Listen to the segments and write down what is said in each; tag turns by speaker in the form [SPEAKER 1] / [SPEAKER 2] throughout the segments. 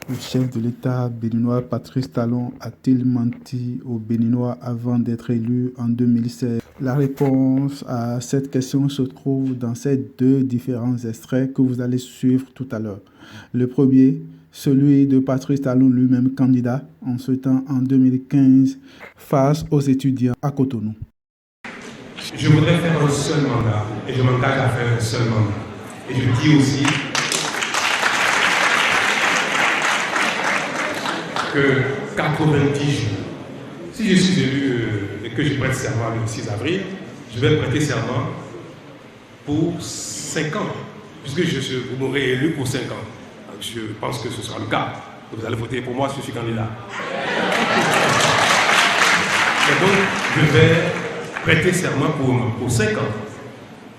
[SPEAKER 1] Le chef de l'État béninois Patrice Talon a-t-il menti aux Béninois avant d'être élu en 2016? La réponse à cette question se trouve dans ces deux différents extraits que vous allez suivre tout à l'heure. Le premier, celui de Patrice Talon lui-même candidat en ce temps en 2015 face aux étudiants à Cotonou.
[SPEAKER 2] Je voudrais faire un seul mandat et je m'engage à faire un seul mandat. Et je dis aussi que 90 jours, si je suis élu et que je prête serment le 6 avril, je vais prêter serment pour 5 ans, puisque vous m'aurez élu pour 5 ans. Donc je pense que ce sera le cas. Vous allez voter pour moi si je suis candidat. Et donc, je vais prêter serment pour 5 ans.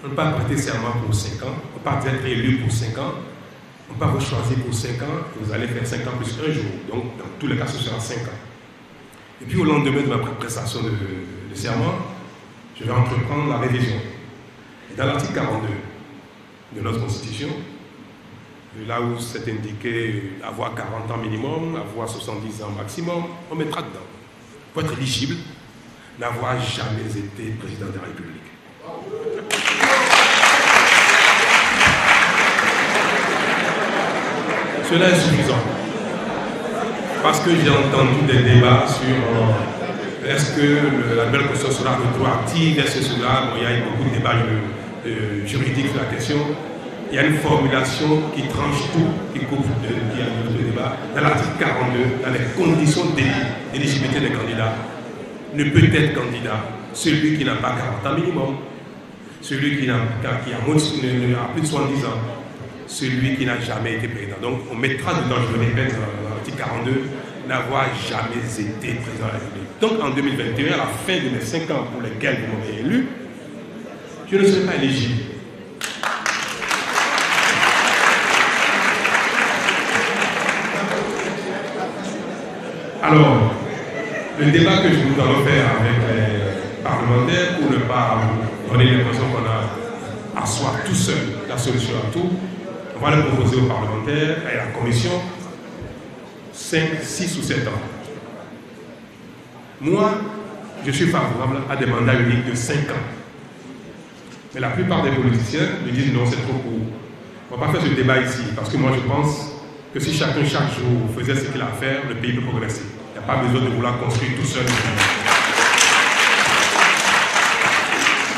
[SPEAKER 2] On ne peut pas prêter serment pour 5 ans, on ne peut pas être élu pour 5 ans. On ne peut pas vous choisir pour 5 ans, et vous allez faire 5 ans plus un jour. Donc, dans tous les cas, ce sera 5 ans. Et puis, au lendemain de ma prestation de serment, je vais entreprendre la révision. Et dans l'article 42 de notre Constitution, là où c'est indiqué avoir 40 ans minimum, avoir 70 ans maximum, on mettra dedans. Pour être éligible, n'avoir jamais été président de la République. Cela est suffisant. Parce que j'ai entendu des débats sur est-ce que la nouvelle constitution sera rétroactive, est-ce que cela, il y a eu beaucoup de débats juridiques sur la question. Il y a une formulation qui tranche tout, qui coupe le débat. Dans l'article 42, dans les conditions d'éligibilité des candidats, ne peut être candidat celui qui n'a pas 40 ans minimum, celui qui a plus de 70 ans, celui qui n'a jamais été président. Donc on mettra dedans, je le répète, dans l'article 42, n'avoir jamais été président de la République. Donc en 2021, à la fin de mes 5 ans pour lesquels vous m'avez élu, je ne serai pas éligible. Alors, le débat que nous allons faire avec les parlementaires, pour ne pas donner l'impression qu'on a à soi tout seul la solution à tout, on va le proposer aux parlementaires et à la commission 5, 6 ou 7 ans. Moi, je suis favorable à des mandats uniques de 5 ans. Mais la plupart des politiciens me disent non, c'est trop court. On ne va pas faire ce débat ici, parce que moi je pense que si chacun, chaque jour, faisait ce qu'il a à faire, le pays peut progresser. Il n'y a pas besoin de vouloir construire tout seul.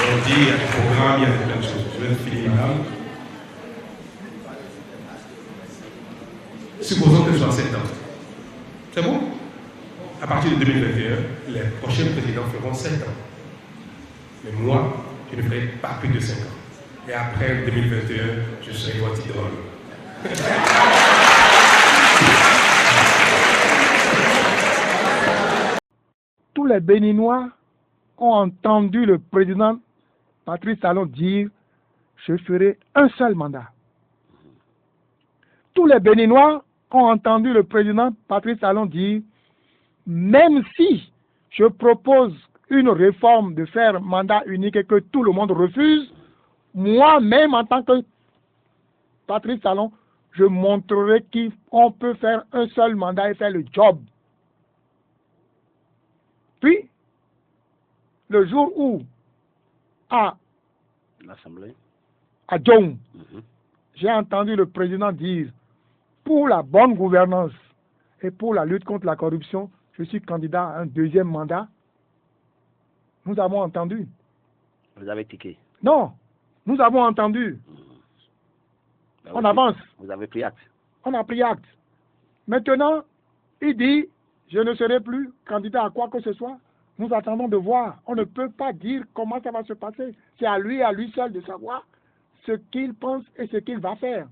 [SPEAKER 2] On dit, il y a des programmes, il y a plein de choses. Je vais finir, madame. Supposons que ce soit 7 ans. C'est bon? À partir de 2021, les prochains présidents feront 7 ans. Mais moi, je ne ferai pas plus de 5 ans. Et après 2021, je serai votre idole.
[SPEAKER 3] Tous les Béninois ont entendu le président Patrice Talon dire « Je ferai un seul mandat ». Tous les Béninois ont entendu le président Patrice Talon dire « Même si je propose une réforme de faire mandat unique et que tout le monde refuse, moi-même en tant que Patrice Talon, je montrerai qu'on peut faire un seul mandat et faire le job. » Puis, le jour où, à
[SPEAKER 4] l'Assemblée,
[SPEAKER 3] à Djong, j'ai entendu le président dire, pour la bonne gouvernance et pour la lutte contre la corruption, je suis candidat à un deuxième mandat. Nous avons entendu.
[SPEAKER 4] Vous avez tiqué.
[SPEAKER 3] Non, nous avons entendu. On avance.
[SPEAKER 4] Vous avez pris acte.
[SPEAKER 3] On a pris acte. Maintenant, il dit, je ne serai plus candidat à quoi que ce soit. Nous attendons de voir. On ne peut pas dire comment ça va se passer. C'est à lui seul de savoir ce qu'il pense et ce qu'il va faire.